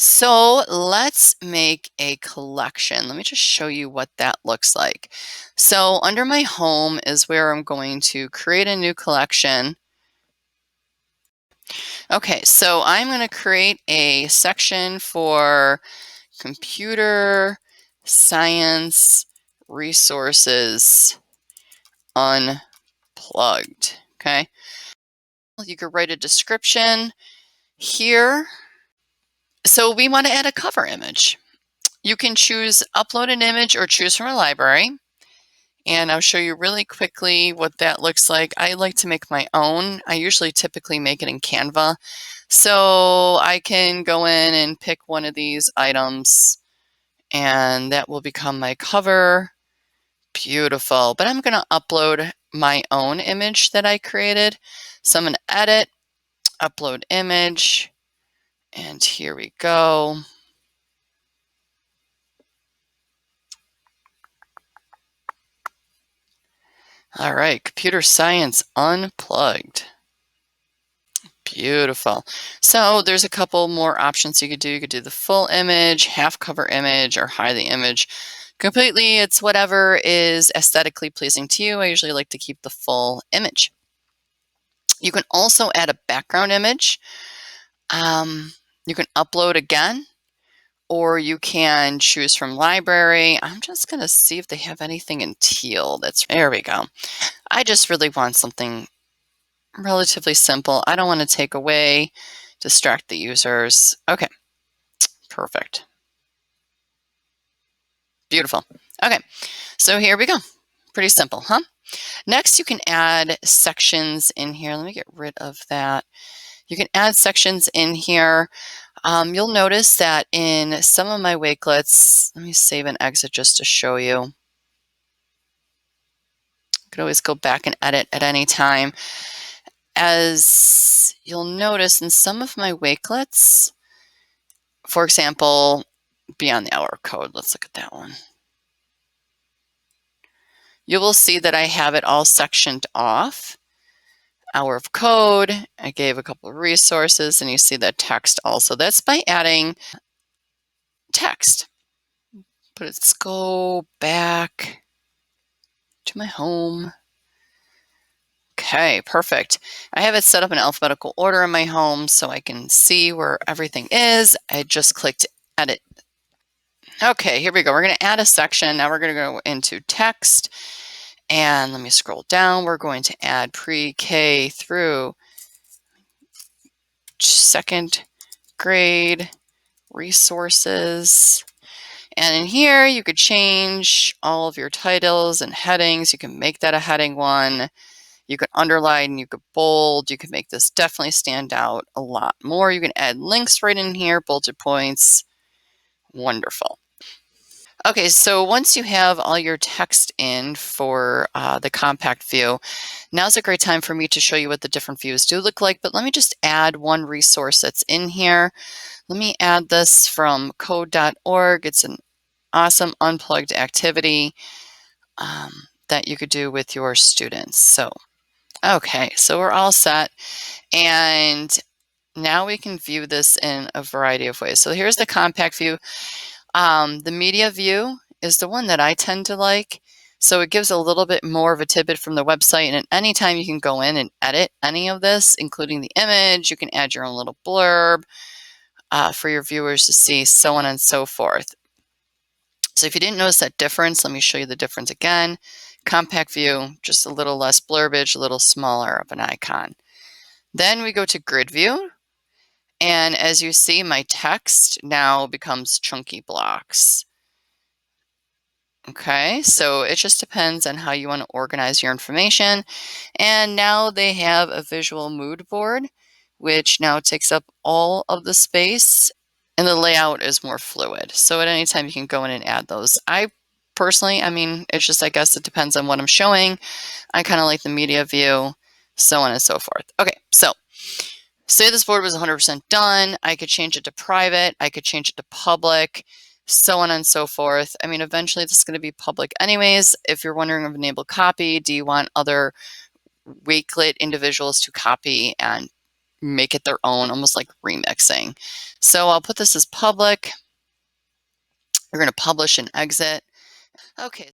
So let's make a collection. Let me just show you what that looks like. So under my home is where I'm going to create a new collection. Okay, so I'm going to create a section for computer science resources unplugged. Okay, you could write a description here. So we want to add a cover image. You can choose upload an image or choose from a library. And I'll show you really quickly what that looks like. I like to make my own. I usually typically make it in Canva. So I can go in and pick one of these items and that will become my cover. Beautiful. But I'm going to upload my own image that I created. So I'm going to edit, upload image, and here we go. All right, computer science unplugged. Beautiful. So there's a couple more options you could do. You could do the full image, half cover image, or hide the image completely. It's whatever is aesthetically pleasing to you. I usually like to keep the full image. You can also add a background image. You can upload again, or you can choose from library. I'm just going to see if they have anything in teal. There we go. I just really want something relatively simple. I don't want to take away, distract the users. Okay, perfect. Beautiful. Okay, so here we go. Pretty simple, huh? Next, you can add sections in here. Let me get rid of that. You can add sections in here. You'll notice that in some of my Wakelets, let me save and exit just to show you. You could always go back and edit at any time. As you'll notice in some of my Wakelets, for example, Beyond the Hour Code, let's look at that one. You will see that I have it all sectioned off. Hour of code, I gave a couple of resources, and you see that text also. That's by adding text. But let's go back to my home. Okay, perfect. I have it set up in alphabetical order in my home so I can see where everything is. I just clicked edit. Okay, here we go. We're going to add a section. Now we're going to go into text. And let me scroll down. We're going to add pre-K through second grade resources. And in here, you could change all of your titles and headings. You can make that a heading one. You could underline, you could bold. You could make this definitely stand out a lot more. You can add links right in here, bullet points. Wonderful. Okay, so once you have all your text in for the compact view, now's a great time for me to show you what the different views do look like, but let me just add one resource that's in here. Let me add this from code.org. It's an awesome unplugged activity that you could do with your students. So, okay, so we're all set. And now we can view this in a variety of ways. So here's the compact view. The media view is the one that I tend to like. So it gives a little bit more of a tidbit from the website. And at any time you can go in and edit any of this, including the image. You can add your own little blurb for your viewers to see, so on and so forth. So if you didn't notice that difference, let me show you the difference again. Compact view, just a little less blurbage, a little smaller of an icon. Then we go to grid view. And as you see, my text now becomes chunky blocks. Okay, so it just depends on how you want to organize your information. And now they have a visual mood board, which now takes up all of the space, and the layout is more fluid. So at any time you can go in and add those. I personally, it's just, I guess it depends on what I'm showing. I kind of like the media view, so on and so forth. Okay, so say this board was 100% done. I could change it to private. I could change it to public, so on and so forth. Eventually this is going to be public anyways. If you're wondering of enable copy, do you want other Wakelet individuals to copy and make it their own, almost like remixing. So I'll put this as public. You're going to publish and exit. Okay.